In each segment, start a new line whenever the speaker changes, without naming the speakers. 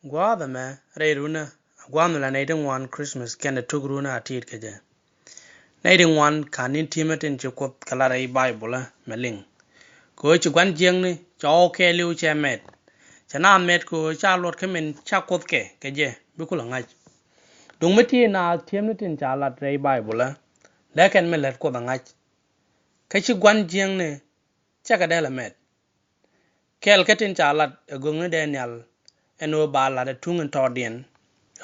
Kuɔth me runa gwam la naiding one Christmas kende tuk runa atit keje. Naiding one kanin timetin che kuɔth kala rai Bible meling. Ko chi gwan jeng ni cho ke liu che met. Chana met ko cha lot kemen cha kuɔth ke keje bikula ngaj. Dung meti na timetin cha lat rai Bible leken me let kuɔth ngaj. Ka chi gwan jeng ni cha ka dela met. Kel ketin cha lat gung ni Daniel eno ba la de tungen todien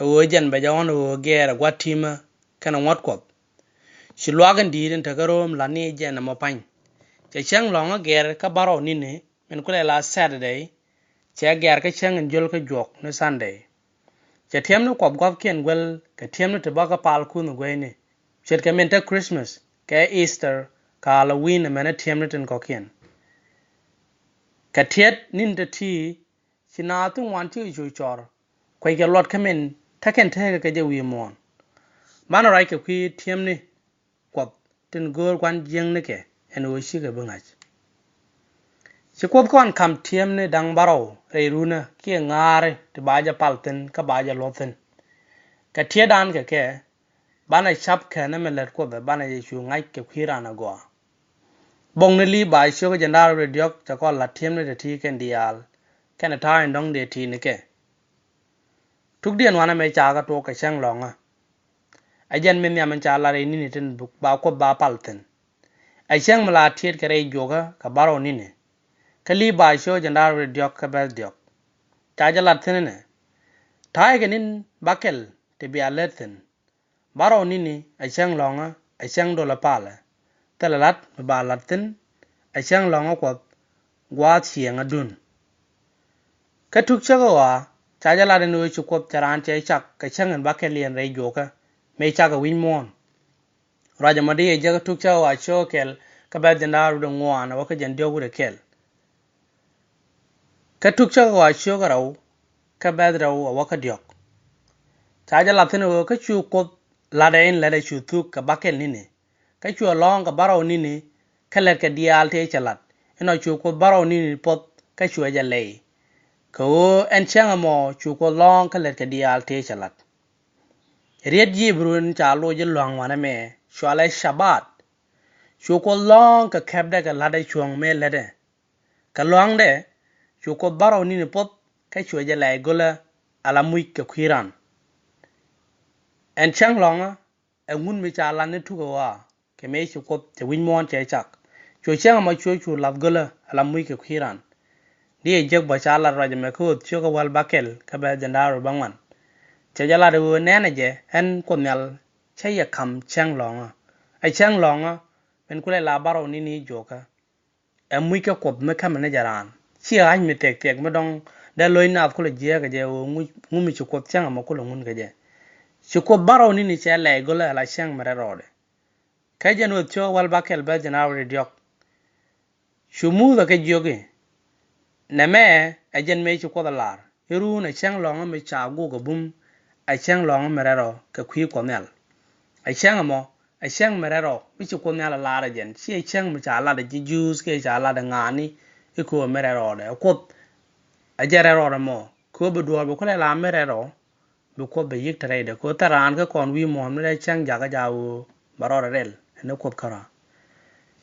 o jen be jawon o gera gwatima kana wat kop shi lwagan dirin ta garom la ni jen mo pan che chang longa ger ka Bärɔw ni ne men kule la Saturday che ger ka chang jol ka jok no Sunday che tem no kop gop ken gwel ka tem no te ba ka pal ku no gwe ne chet ka men ta Christmas ka Easter ka Halloween men tem no ten ko ken ka tiet nin ta ti Sina tu wan ti ju chor kwai ke lot kamen taken te ke je wi mon man rai ke kwi tiem ni kwat tin gor kwan jeng ne ke en wo shi ke bungach si kwat kon kam tiem ni dang Bärɔw re runa ke ngare te baja palten ka baja loten ka tie dan ke bana chap ke na melet ko be bana je chu ngai ke khirana go bong ne li ba sho ke jandar re diok ta ko la tiem ni te ti ken dial kana ta ndong de ti ne ke tuk dien wana me cha ka to ka chang longa ajen men ya man cha la re ni tin ba ko ba palten a chang mala tiet ka re joga ka Bärɔw ni ne kali ba sho jandar re diok ka bel diok ta ja lat tin ne ta ge nin bakel te bi aleten Bärɔw ni ne a chang longa a chang do la pala talalat ba latin a chang longa ko gwa chieng adun ka tuk cha wa cha ja la de no chu kop charan che chak ka changen ba ke lien re joka me cha ka win mon raja madi e jaga tuk cha wa cho kel ka ba de na ru ngwan wa ka jan dio gu kel ka tuk cha wa cho ga raw ka ba de raw wa ka diok cha ja la tin o ka chu kop la de en la de chu tuk ka ba kel ni ne ka chu long ka Bärɔw ni ne ka let ka dial te chalat eno chu kop Bärɔw ni ne pot ka chu ja le ko en chang mo chu ko long ka let ka dial te chalat riet ji brun cha lo je long wana me shwala shabat chu ko long ka kep de ka lade chuang me lede ka long de chu ko Bärɔw ni ne pot ka chu je lai gola ala muik ka khiran en chang long en ngun mi cha lan ne tu ko wa ke me chu ko te win mon che chak chu chang ma chu lat gola ala muik ka khiran die jeg ba cha la raja me ko chu ko wal bakel ka ba jandaro bangwan che jala de ne je en ko nyal che ya kam chang long ai chang long men kule la Bärɔw ni ni joka en mu ke ko me kam ne jaran chi an mi tek tek me dong de loy na ko le je ga je ngu mi chu ko chang ma ko lo ngun ga je chu ko Bärɔw ni ni che le go la chang mere rode ka je no chu wal bakel ba jandaro diok chu mu da ke joge na me ajen me chu ko da lar iru na chang long me cha go go bum a chang long mere ro ka kwi ko nel a chang mo a chang mere ro mi chu ko nel la ra jen si a chang me cha la de juice ke cha la de ngani e ko mere ro de ko a jere ro mo ko be do ko la mere ro be ko be yik tare de ko taran ka kon wi mo me chang ja ga jawo Bärɔw rel ne ko kara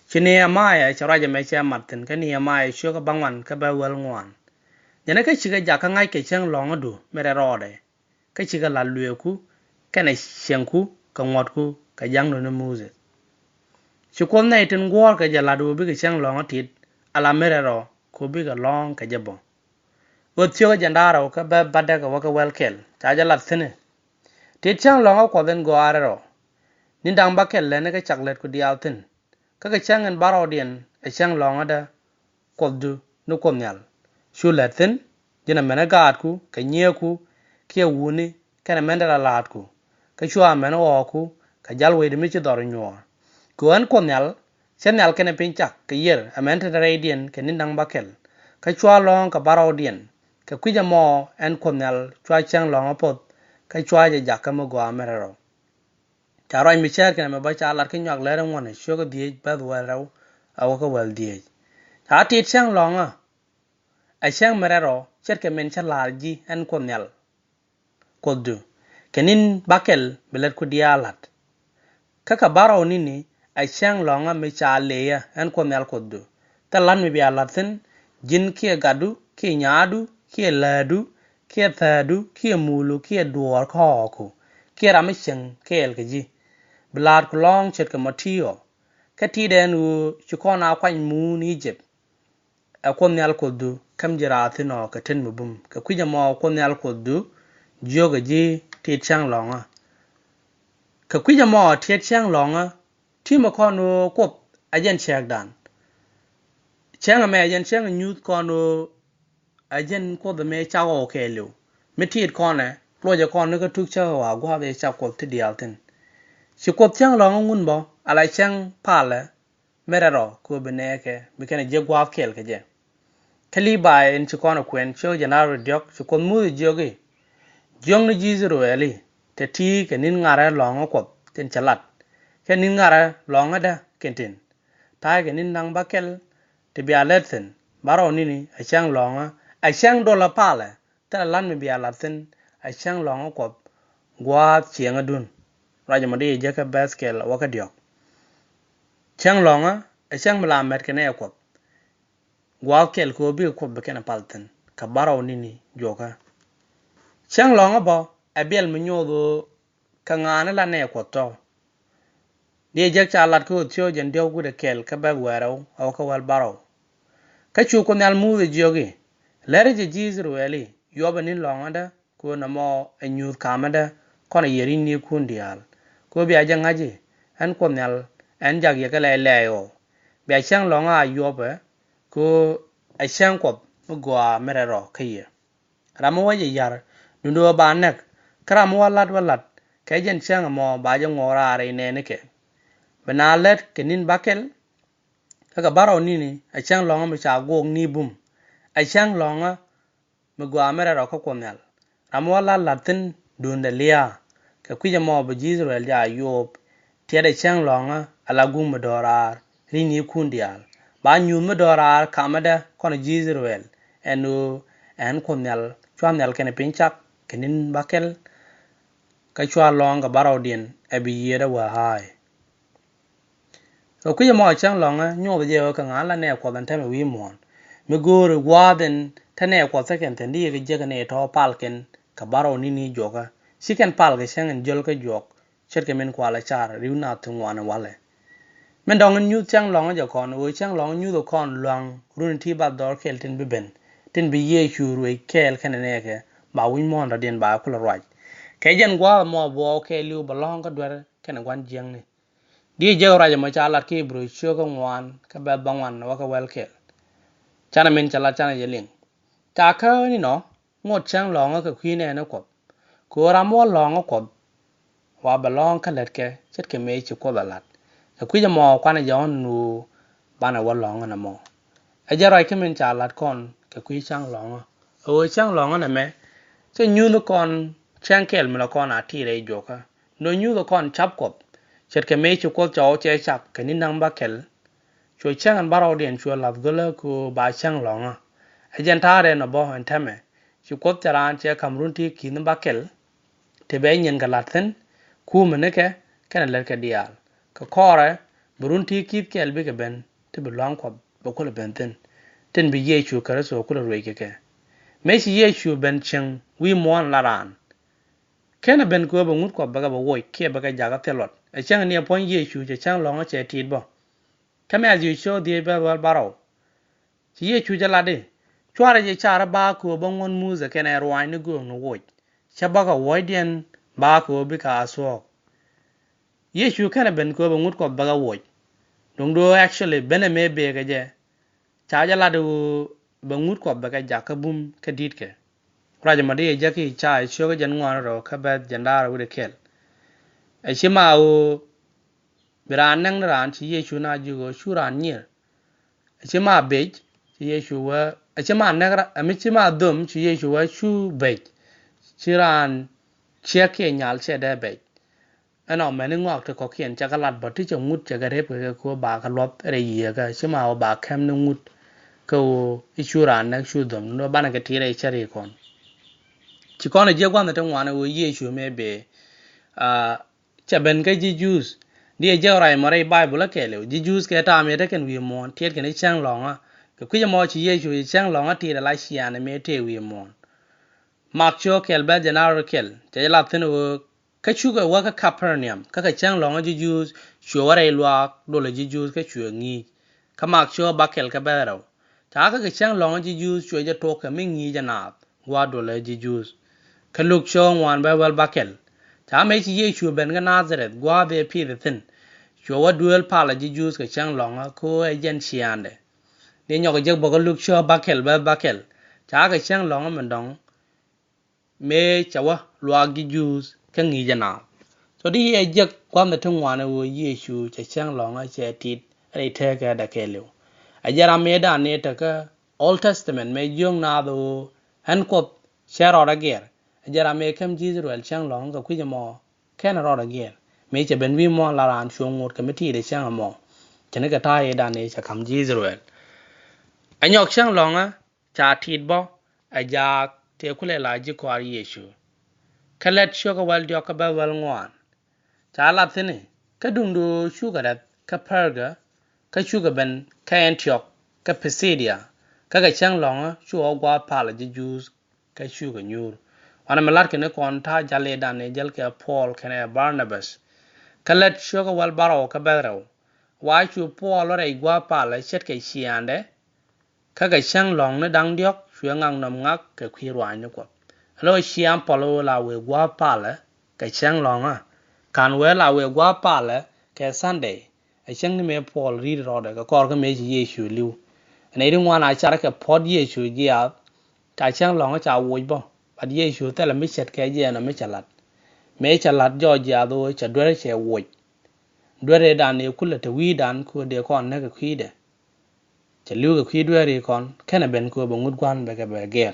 chini amaya charaja me cha martin kani amaya sho ka bangwan ka ba wel ngwan jana ka chiga ja ka ngai ke chang long adu mere rode ka chiga la lue ku kana shenku ka ngot ku ka jang no muze chukon na itin gwor ka jala du bi ka chang long atit ala mere ro ko bi ka long ka jabo o tyo jandara ka ba bada ka waka wel kel ta jala thene ti chang long ko den go arero nin dang ba kel le ne ka chaklet ku dialtin ka chang en Bärɔw dien a chang long ada koddu no komnyal shu latin jina mena gaad ku ka nye ku ke wuni kana mendala laat ku ka shua mena o ku ka jalwe de mi chi dor nyor ku an komnyal senal kene pinchak ka yer amente de dien ke nindang bakel ka shua long ka Bärɔw dien ka kwija mo en komnyal shua chang long apot ka shua je jakka mo go amerero Charoi mi cher kene me ba cha lar ke nyak lere ngone sho ka die bad waraw aw ka wal die ta ti chang long a chang merero cher ke men cha lar ji en komnyal kodu kenin bakel belet ku dialat kaka Bärɔw nini achang longa me cha leya en ko nyal kodu talan mi bialatin jin kie gadu kie nyadu kie ladu kie thadu kie mulu kie duor ko kie ramisheng kie elkeji blad kulong chet ka matio kati den u chukona kwany moon Egypt akon nyal kodu kam jirathino ka tin mubum ka kwija mo kon nyal kodu joga ji ti chang longa ka kwija mo ti chang longa ti mo kono kop ajen chagdan chang me ajen chang nyut kono ajen ko de me chawo kelu mitit kone loje kono ka tuk chawa gwa be chakop ti dialtin si kop chang longa ngun bo ala chang pale Bärɔw ko beneke bikene je gwa kel ke je kali bai en chikono kwen cho janaro diok chikon mu jogi jong ni jizro eli te ti ke nin ngara longa kop ten chalat ke nin ngara longa da kentin ta ke nin nang bakel te bialethen Bärɔw nini achang longa achang dola pale ta lan mi bialathen achang longa kop gwa chienga dun rajamadi je ka baskel waka diok chang longa achang mlamet ke ne kop gwa kel ko bi ko be kana palten ka Bärɔw nini joka chang longa bo abel menyodo ka ngana la ne ko to die je chalat ko tio jen dio gude kel ka ba Bärɔw aw ka wal Bärɔw ka chu ko nal mu jogi lere je jizru eli yoba nin longa da ko na mo anyu kamada kono yeri ni kundial ko bi aja ngaji an ko nal an jag ye ka le yo bi chang longa yoba ko achang kop gwa Bärɔw kiye ramu waje yar dundo ba nek kram walat ka jen chang mo ba je ngora re ne ne ke benalet kenin bakel kaka Bärɔw nini achang longa me cha go ni bum achang longa me gwa Bärɔw ka konal ramu walat latin dunda lia ka kwija mo be Israel ja yob tiade chang longa ala gum dorar rini kundial ba nyu me dorar kamada kono Israel enu en konal chwanel kene pinchak kenin bakel ka chwa longa Bärɔw din abi yeda wa hai kwija mo chang longa nyobe je ka ngala ne ko dan tame wi mon me gore waden tane ko seken tendi ge je ne to palken ka Bärɔw nini joka siken pal ge chang jol ka jok chet ke men kwala char riuna tungwana wale men dong nyu chang longa jo kon wo chang longa nyu do kon long run ti ba dor kel tin biben tin bi ye churu e kel kanene ke ba wi mon da den ba ko right ke jen gwa mo bo ke liu ba long ka dwer ken gwan jeng ni di je raja ma chalat ki bro cho ko ngwan ka ba bangwan wa ka wel kel chana men chalat chana yeling ta ka ni no ngot chang longa ka kwine na ko ramo longa ko wa ba long ka let ke chet ke me chi ko balat ka kwija mo kwana jon nu bana wa longa na mo ajara ke men chalat kon ka kwi chang longa o chang longa na me che nyu no kon chang kel me kon ati re joka no nyu no kon chap kop chet ke me chi ko cho che chap ke ni nang ba kel cho chang an Bärɔw den cho lat gole ko ba chang longa ajen tare no bo en teme chi ko taran che kamrun ti kin ba kel te be nyen galathen ku meneke kana ler ka dial ka kore burunti kit kel be ke ben te be long ko ba ko le benten ten bi ye chu kare so ko le ke me si ye chu ben chen wi mon laran kana ben ko ba ngut ko ba ga ba wo ke ba ga jaga telot e chang ni pon ye chu che chang long che tit bo kame as you show the Bärɔw si ye chu jala de chwara je chara ba ko ba ngon muza kana rwai ni go no wo chabaga woiden ba ko bi ka so ye chu kana ben ko ba ngut ko baga woj dong do actually bene me be ga je cha jala do ba ngut ko baga jaka bum ka dit ke raja made je ki cha cho ga jan ngwan ro ka ba jandara wude kel e shima o biran nang ran chi ye chu na ju go shuran nyir e shima be chi ye chu wa e shima nagra ami shima dum chi ye chu wa chu be chiran chia ke nyal che de be ano meni ngok te ko kien chakalat bot ti chongut chagarep ke ko ba ka lot re ye ka chima ba kem ngut ko ishuran na shudom no bana ke tire chari kon chỉ con là giấc quan trong ngoan ở Giêsu mẹ bề cha bên cái Jesus đi giấc rồi mà đây Bible cái liệu Jesus cái ta mẹ cái vi mòn thiệt cái này chăng lòng á cái quy mà chỉ Giêsu chăng lòng á thì là lại xian mẹ thế vi mòn mặc cho cái bên general cái chỉ là tên cái chú cáiว่าcái Capernaum cái chăng lòng á Jesus chúa đây loa đồ là Jesus cái chúa nghi cái mặc cho Bärɔw cái Bärɔw ta cái chăng lòng á Jesus chúa cho to cái mình nghi cho nạp qua đồ là Jesus cái lúc cho ngoan Bärɔw ta mấy chỉ Giêsu bên cái Nazareth qua về phía trên chúaว่า dual pala Jesus cái chăng lòng á cô agent xian đấy nên nhóc cái giấc bao cái lúc cho Bärɔw ta cái chăng lòng á mình đóng mẹ cháuว่า loa Jesus cái nghi cho nạp so đi ai giấc quan trong ngoan ở Giêsu cái chăng lòng á sẽ thịt ai thế cái đã cái liệu ai giờ mẹ đã nè cái Old Testament mẹ dùng na đồ hắn có share ra cái giờ mẹ kem Israel chăng lòng cái quy mò cái nào ra cái mẹ chỉ bên vi mò là làm xuống một cái mấy thì để chăng mò cho nên cái tai đã nè chỉ kem Israel anh nhóc chăng lòng á cha thịt bao ai giờ thì cũng là chỉ có Giêsu cái lệ show cái world điều cái bao ngoan cha làm thế này cái đúng đồ sugar cái Perga cái sugar bên cái Antioch cái Pisidia cái chăng lòng á chúa qua pala Jesus cái sugar nhiều anh em lát cái này còn tha jale đàn này jal cái Paul cái này Barnabas cái lệ show cái world Bärɔw cái Bärɔw why chúa Paul rồi qua pala chết cái xian đấy cái chăng lòng nó đang điok chúa ngang nằm ngắc cái khi rồi nó quật rồi xian Paul là về qua pala cái chăng lòng á can we là về qua pala cái Sunday ai chăng me Paul read rồi cái cor cái mấy Giêsu lưu này đừng ngoan ai chả cái pod Giêsu gì à cái chăng lòng á chả vui bao bà Giêsu thế là mấy chết cái gì nó mấy chả lặt do gì à thôi chả đuổi sẽ vui đuổi đàn này cũng là tự vi đàn của để con nó cái khí đấy chả lưu cái khí đuổi đi con cái này bên của bằng ngút quan về cái bề ghét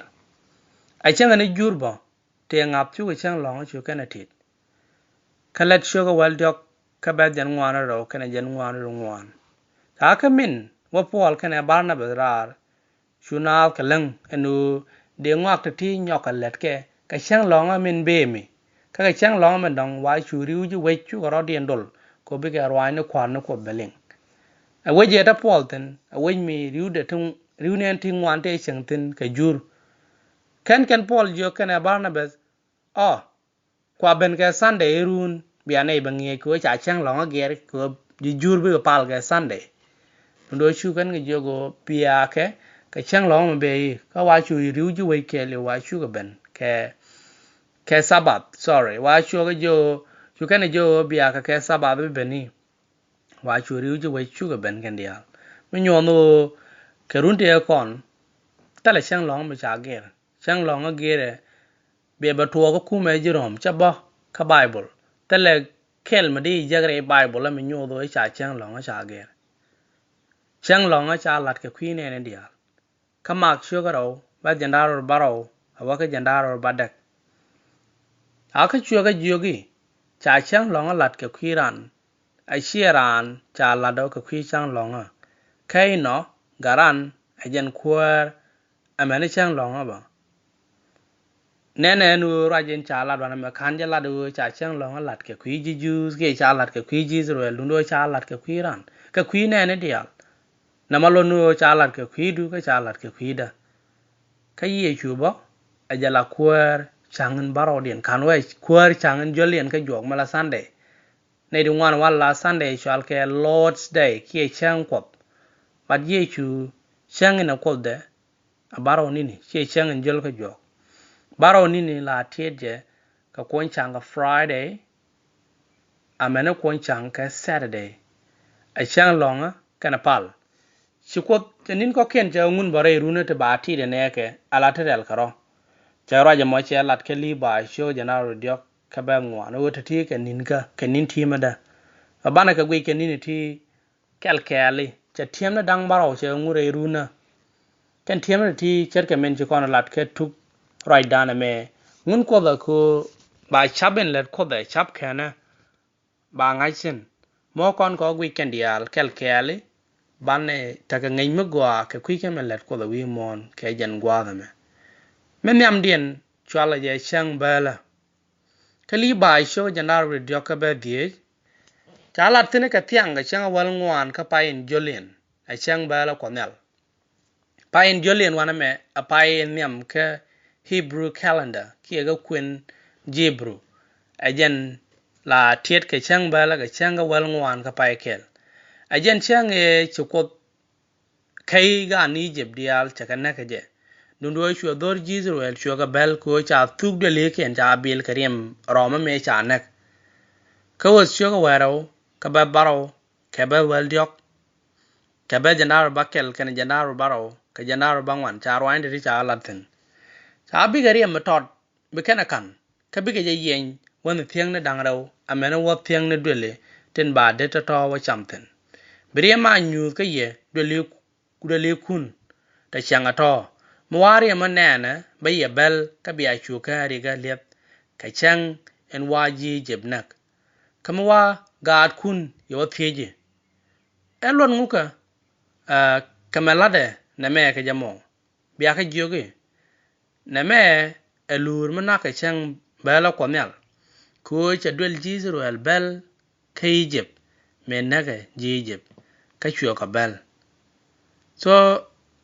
ai chăng anh ấy jur bao thì ngáp chú cái chăng lòng á chú cái này thịt cái lệ show cái world doc cái bé dân ngoan rồi cái này dân ngoan rồi ngoan ta cái mìnhว่า Paul cái này Barnabas ra chú nào cái lăng anh để ngoặc thì nhóc cái lệ cái chăng lòng á mình bê mi cái chăng lòng mình đong vài chú riu chú vết chú có đi ăn đồn có bị cái roai nó khoan nó có bể linh vết gì đó Paul tên vết mi riu để thung riu nên thing ngoan thế chẳng tên cái jur kan Paul jo cái này Barnabas qua bên cái Sunday run biar này bằng nghe của cha chăng lòng á ghé của jur bị pal cái Sunday đôi chú kan cái jo biar cái chăng lòng mà bê cái vài chú riu chú vết cái liệu vài chú cái bên cái Sabbath sorry vài chú cái jo chú kan jo biar cái Sabbath bên này vài chú riu chú vết chú cái bên cái điều mình nhon nó cái run thế con ta là chăng lòng mà cha ghé chăng lòng á ghé bê bà thua có khu mê Jerome chấp bó cái Bible ta là khél mà đi giác rẽ Bible là mình nhô đôi chả chăng lòng á chả ghé chăng lòng á chả lát cái khuyên này đi cái mạc xưa cái đâu bà dân đá rồi Bärɔw và cái dân đá rồi bà đạch cái chua cái dìu ghi chả chăng lòng á lát cái khuyên ràn ai xìa ràn chả lát đâu cái khuyên chăng lòng á cái nó gà ràn ai dân khuэр ai chăng lòng á bà nè nu rajen cha lát vào mà khán giả lát được cha chăng lòng lát cái quý Jesus cái cha lát cái quý Jesus rồi luôn đôi cha lát cái quý ran cái quý nè đi à nằm luôn nu cha lát cái quý du cái cha lát cái quý đó cái gì chú bó ai giờ là queer changen Bärɔw điện khán vậy queer changen Julian cái juộc mà là Sunday này đúng ngoan là Sunday cho cái Lord's Day cái chăng quật bắt gì chú changen nó quật đấy Bärɔw nini cái changen Jul cái juộc Bärɔw nini là thiệt je cái quan chăng cái Friday amena quan chăng cái Saturday ai chăng long á cái Nepal chỉ có nín có khen cho ngun bare rune te ba thi de ne ke ala te del karo cha ra je mo che lat ke li ba show jana ro diok ka ba ngwa no te thi ke nín ka ke nín thi ma da ba na ka gwi ke nín thi kel kali cha thiam na dang Bärɔw che ngure runa ken thiam na thi cher ke men che kon lat ke thuk right down me ngun ko da ko ba chaben let ko da chap khana ba ngai chen mo kon ko weekend dial kel kali ban ne ta ka ngai magwa ke kwi ke men let ko da wi mon ke jan gwa da me men yam dien chwala je chang bala kali bai sho janar video ka be die chala tine ka tiang ga chang wal ngwan ka pain jolien a chang bala konel pain jolien wana me a pain nyam ka Hebrew calendar ki ga kwen Jebru ajen la tiet ka chang bala ga chang wal ngwan ka pai kel ajen chang e chukot kai ga ni jeb dial chakana ka je Nundoi shua dor Israel shua ga bel ko cha tuk de leken cha bil karim roma me cha nak ka was shua ga Bärɔw ka ba Bärɔw ka ba wel diok ka ba janar bakel kan janar Bärɔw ka janar bangwan cha rwain de cha latin cha bi karim matot be kana kan ka bi ga yen won thiang na dang raw amena wo thiang na dwele ten ba de to wa chamten bri ma nyu ka ye dwele kun ta changa to Mwari manana ba ye bel ka biya chuka riga lep ka chang en waji jebnak kamwa gad kun yo thieje elon nguka kamelade na me ka jamo biya ka joge na me elur mana ka chang bela komel ko cha dwel Israel bel ka Egypt me naga jijeb ka chuka bel so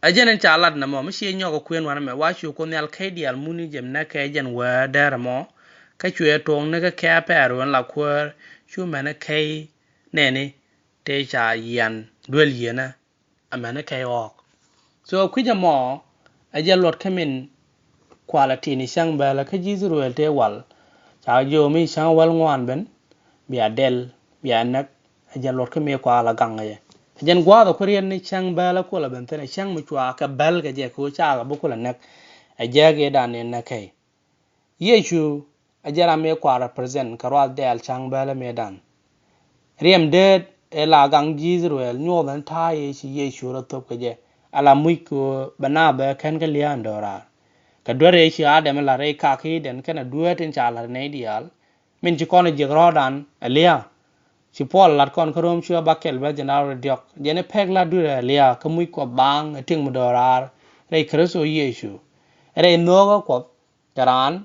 ajenen chalat na mo mishi nyogo kwen wana me wachu ko nyal kdial muni jem na ke jen wa der mo ka chwe tong ne ka ka peru la kwar chu mena kai ne ni te cha yan dwel yena amena kai ok so kwija mo ajel lot kamin quality ni sang bela ka Israel te wal cha jo mi sang wal ngwan ben bia del bia nak ajel lot kame kwala gangaye jen gwado korean ni chang bala ko la bentene chang mu chwa ka bel ga je ko cha ga bukula nak ajage dan ne nakai yeshu ajara me kwa represent karwal del chang bala medan riem de ela gang Israel nyo dan ta ye shi yeshu ro top ga je ala mu ko bana ba kan ga liandora ka dore shi adam la re ka ki den kana duetin cha la ne dial min ji kono je rodan alia si Paul lat kon krom shua bakel ba janar diok jene pegla dura lia kamui ko bang ting mudorar re kreso yeshu re nogo ko karan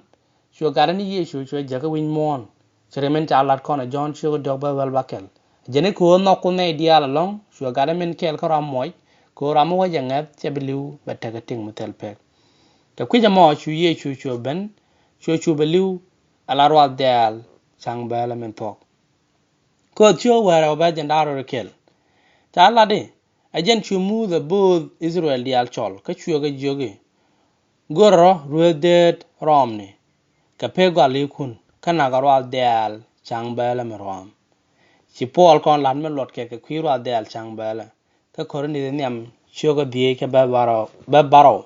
shua garan yeshu shua jaga win mon seremen cha lat kon John shua dok ba wel bakel jene ko no ko ne dia la long shua garan men kel ko ram moy ko ram wa jangat chebliu ba taga ting mutel pek ka kwija mo shu yeshu shua ben shua beliu ala ro dal sang bala men tok ko chua Bärɔw ba jandaro kel ta lade ajen chumu the both Israel dial chol ka chua ga joge goro ruedet romni ka pego likun kana garwal dial chang bala merom si Paul kon lan me lot ke kwirwa dial chang bala ka korni nyam chua ga die ka ba Bärɔw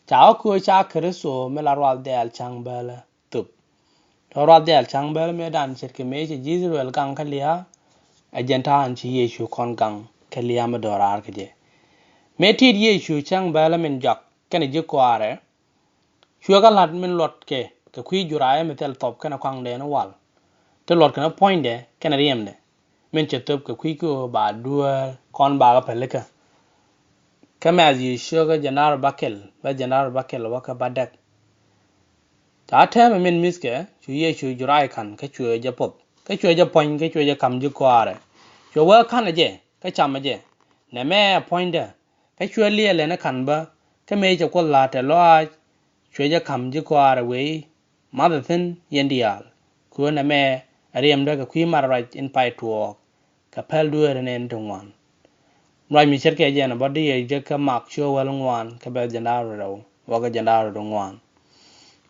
ta ko cha kreso me larwal dial chang bala tup torwal dial chang bala me dan chirke me Israel gang kalia ajenta an chi yeshu kon gang kaliama dorar kje metid yeshu chang bala min jak kana je kware chuga lat min lot ke ka kwi juraye metel top kana kwang de no wal te lot kana point de kana riemde min chetop ka kwi ko ba dual kon ba ga peleka kama azi shuga janar bakel waka badak ta tema min miske chu yeshu juraye kan ka chu je pop ka chu je point ka chu je kam je kware cho wa kan je ka cham je na me pointer ka chwe le le na kan ba ka me je ko la te lo chwe je kam ji ko ara we ma be thin yendial ko na me ariem da ka kwi mar right in pai to ka pel du re nen dongwan rai mi cherke je na body je ka mak cho wal ngwan ka be janar ro wa ga janar dongwan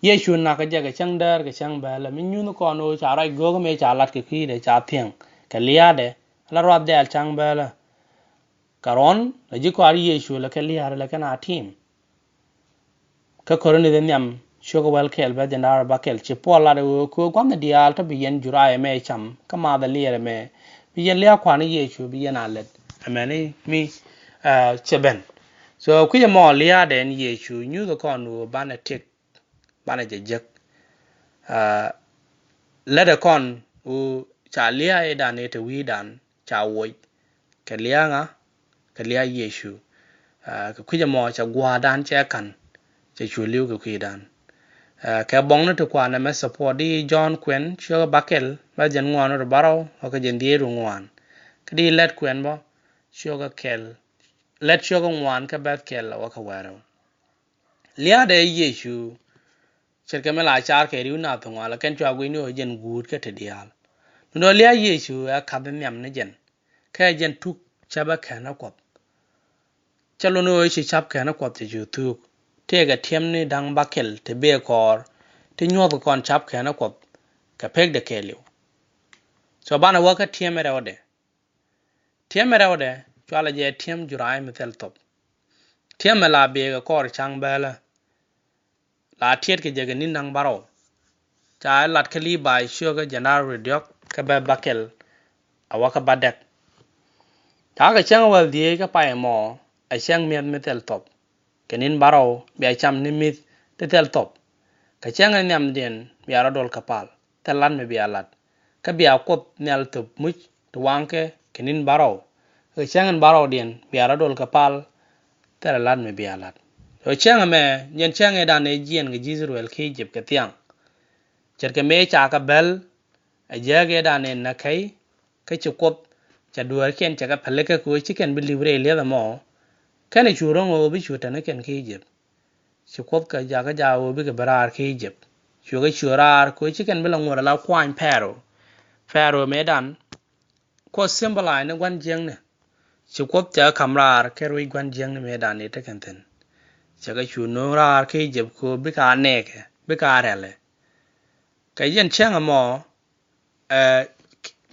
ye shu na ka je ka chang dar ka chang ba la min nu ko no cha rai go me cha lat ke kwi de cha thieng ka liya de la rob del chang bela karon la ji ko ari yeshu la kali har la kana team ka koroni den yam shogo wel kel ba janar bakel chi pola de ko kwam de dial to biyen juraye me cham kama da liere me biyen liya kwani yeshu biyen alet amani mi cheben so ku ye mo liya den yeshu nyu the kon bana tik bana jejek la de kon u cha liya e dan e te wi dan cha woi kalia nga kalia yeshu ka kwija mo cha gwa dan che kan che chuliu ka kwi dan ka bong na to kwa na me support di John Quen sugar bakel ba jan ngwan ro Bärɔw o ka jan di ru ngwan kdi let Quen bo sugar kel let sugar ngwan ka bet kel wa ka waro lia de Yesu cherke me la char ke ri na to ngala ken chwa gwi no jen gut ka te dial no lia Yesu a ka ben nyam ne jen ka jen tuk chaba kana kwap chalo no shi chap kana kwap te ju tuk te ga tiem ni dang bakel te be kor te nyo ko kon chap kana kwap ka pek de kelio so bana wa ka tiem era ode chwala je tiem jurai metel top tiem la be ga kor chang bela la tiet ke je ga nin dang Bärɔw cha lat kali bai sho ga janar redyok ka ba bakel awaka badek ta ga chang wal die ka pa mo a chang miet metel top kenin Bärɔw be cham ni mit tel top ka chang nyam den bi ara dol kapal telan me bi alat ka bi akop nel top much to wanke kenin Bärɔw ka chang Bärɔw den bi ara dol kapal telan me bi alat o chang me yen chang da ne jien ga Israel ke jeb ka tiang cherke me cha ka bel a jage da ne na kai ka chukop cha duar ken cha ka phale ka ko chicken bi libre le da mo kan chu rong o bi chu ta ne ken ke jeb chukop ka ja o bi ka barar ke jeb chu ga churar ko chicken bi la ngora la kwan pero me dan ko symbolize ne gwan jeng ne chukop cha kamrar ke roi gwan jeng ne me dan ne ta kan ten cha ga chu no rar ke jeb ko bi ka ne ke bi ka rele ka yen chang mo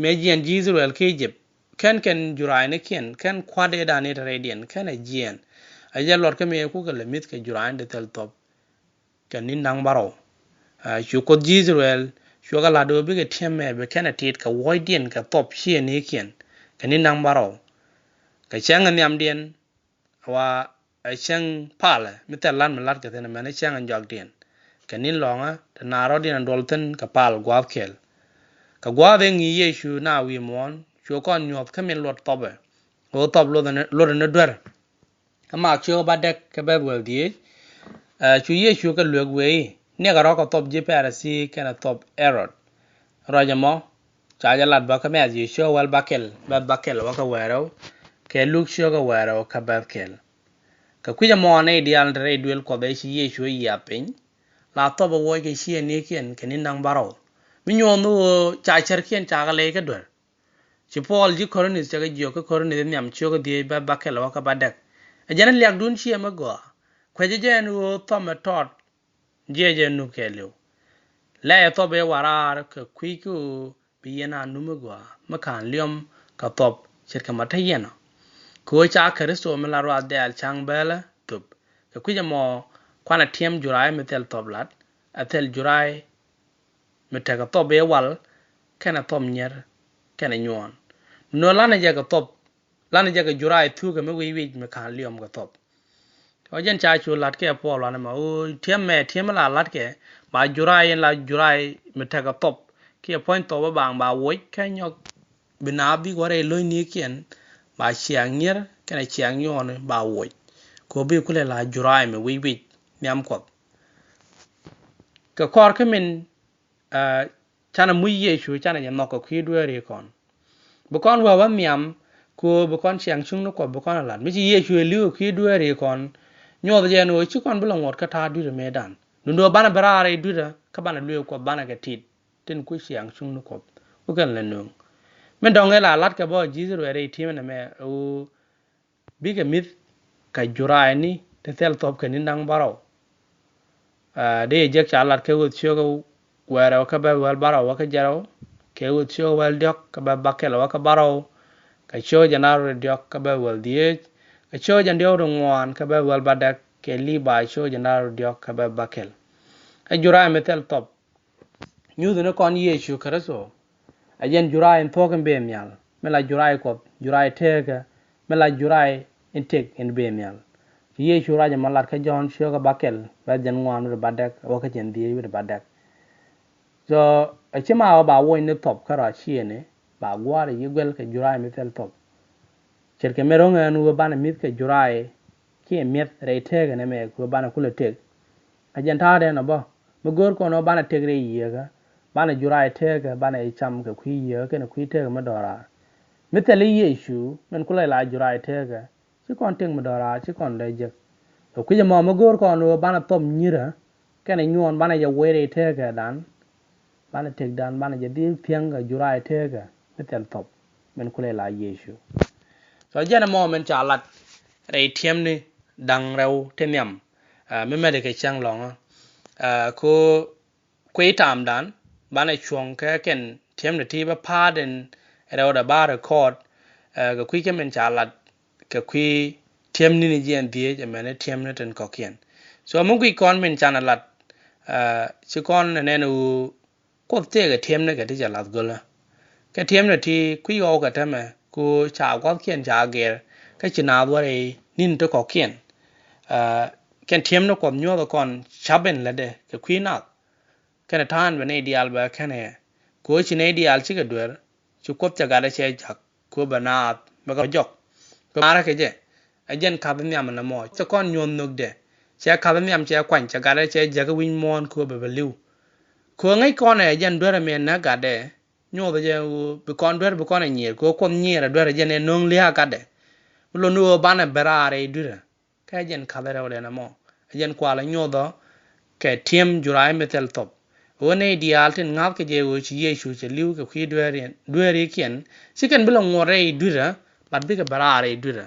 me jien Israel ke jeb ken jurai ne ken kwade da ne radian ken a jien a je lor ke me ku ke le mit ke jurai de tel top ken nin nang Bärɔw chu ko Israel chu ga la do bi ke tiem me be ken a tit ka woidien ka top hie ne ken nin nang Bärɔw ka chang nyam dien wa a chang pale mi tel lan me lat ke ne me ne chang an jog dien ken nin longa ta na ro dien dolten ka pal gwa kel ka gwa de ngi Yesu na wi mon chu kon nyot ka min lot tobe o top lo ne dwer ama chu ba dek ka be wel die chu Yesu ka lwe we ne ga ro ka top je parasi kana top error rojamo cha ja lat ba ka me ji show wal bakel wa ka wero ke luk show ga wero ka bakel ka kuja mo ne dial re duel ko be shi Yesu ya pin la to bo wo ke shi ne ken kenin nang Bärɔw mi nyo no cha cher ken cha ga le ka dwer chi Paul ji koronis cha ga jo ka koronis nyam cho ga die ba bakel wa ka badek a jana liak dun chi ma go ko je no to ma tot je nu kelio la to be warar ka ku bi yana nu ma go ma kan liom ka top cher ka ma tayena ko cha kristo me la ro dal chang bela tup ka ku mo kwana tiem jurai metel toblat atel jurai metaka top be wal kana tom nyer kana nyon no lana jaga top lana jaga jurai tu ga me wi me kan liom ga top o jen cha chu lat ke po lana ma o tiem la lat ke ba jurai metaka top ke point to ba ba wo ka nyok binabi gore lo ni ken ba chiang nyer kana chiang nyon ba wo ko bi kule la jurai me wi nyam ko ka kor ke min chana mu Yesu chana nya no ko khidwere kon bu kon wa miam ko bu kon chiang chung no ko bu kon lat mi Yesu liu khidwere kon nyo de no chi kon bula ngot ka ta du me dan ndo bana barare du da ka bana liu ko bana ga tit tin ku chiang chung no ko bu kan le no men dong la lat ka bo Israel ti me me o bi ga mit ka jurai ni te tel top ka ni nang Bärɔw de je cha lat ke wo chyo ga wero ka ba wal Bärɔw wa ka jaro ke wo chyo wal diok ka ba bakel wa ka Bärɔw ka chyo janar diok ka ba wal die ka chyo jan dio ngwan ka ba wal badak ke li ba chyo janar diok ka ba bakel a jurai metel top nyu de kon Yesu karaso a yen jurai en token be myal mela jurai ko jurai tega mela jurai en tek en be myal Yesu raja malat ka jon chyo ka bakel ba jan ngwan ru badak wa ka jen die ru badak so a chima ba wo ne top kara chi ne ba gware yigwel ka jurai metel top cherke merong anu bana mit ka jurai ki met re tega ne me ko bana kula tek a jan ta de na ba magor ko no bana tegre yega bana jurai tega bana icham ka kwi ye ke na kwi tega madora mitali yeshu men kula la jurai tega chi kon ting madora chi kon de je to kwi mo magor ko no bana tom nyira ke na nyon bana ya were tega dan bana teg dan bana je di pianga jurai tega mitel top men kula la yeshu so jana mo men chalat re tiem ni dang rew temiam me me de ke chang long ko kwe tam dan bana chuong ka ken tiem de ti ba pa den rew da ba record ga kwi ke men chalat ka kwi tiem ni jen die je men tiem ne ten kokien so mun kwi kon men chanalat chi kon ne no ko te ga tiem ne ga ti chalat gola ka tiem ne ti kwi o ga ta me ku cha kwa kien cha ge ka china bo re nin to kokien ken tiem no kon nyo kon chaben la de ka kwi na kana tan bane ideal ba kana ko chine ideal chi ga dwer chu kop cha ga da che jak ko bana ba ga jok mara ke je ajen ka ba nyam na mo cha kon nyon nok de che ka ba nyam che kwan cha ga da che ja ga win mon ko ba liu ko ngai kon e jen dwer me na ga de nyo ba je bu kon dwer bu kon nyer ko kon nyer dwer je ne nong lia ga de lo no bana berare dura ka jen ka ba re na mo ajen kwa la nyo do ke tiem jurai metel top one ideal tin ngap ke je wo chi yesu che liu ke kwi dwere kien siken bilo ngore dura bat bi ke barare dura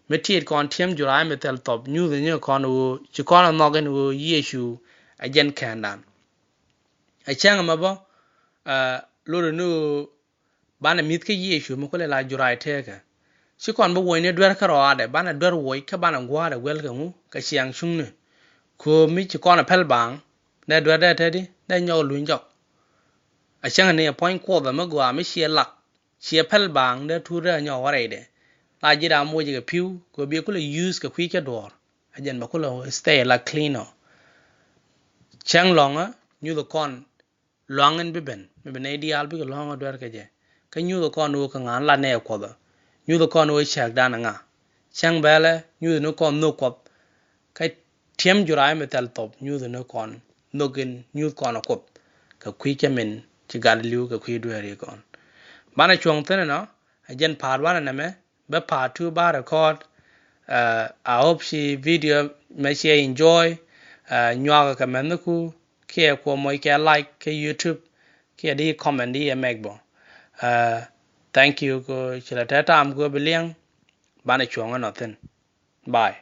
metit kon tiem jurai metel top nyu de nyo kon wo chi kon no gen wo yesu ajen kandan a chang ma bo lo no bana mit ke yesu mo ko la jurai teke si kon bo wo ne dwer ka ro ade bana dwer wo ke bana ngwa de wel ke mu ka chiang chung ne ko mi chi kon pel bang ne dwer de te di ne nyo luin jok a chang ne point ko ba ma gwa mi xie lak xie pel bang de tu re nyo wa re de la ji da mo ji ke piu ko bi ko le use ke kwi ke dor a jen ba ko lo stay la cleaner chang long a nyu do kon long en bi ben me ben ideal bi ko long dwer ke je ka nyu do kon wo ka ngan la ne ko ba nyu do kon wo chak da na nga chang ba le nyu do kon no ko ka tiem jurai metal top nyu do kon no gen nyu kon ko ka kwi ke men ci gal liu ka kwi dwere kon bana chuang tene no ajen par bana na me be pa tu ba record I hope she video me she enjoy nywa ka men ku ke ko mo ke like ke YouTube ke di comment di make bo thank you ko chila ta am go biliang bana chuang no ten bye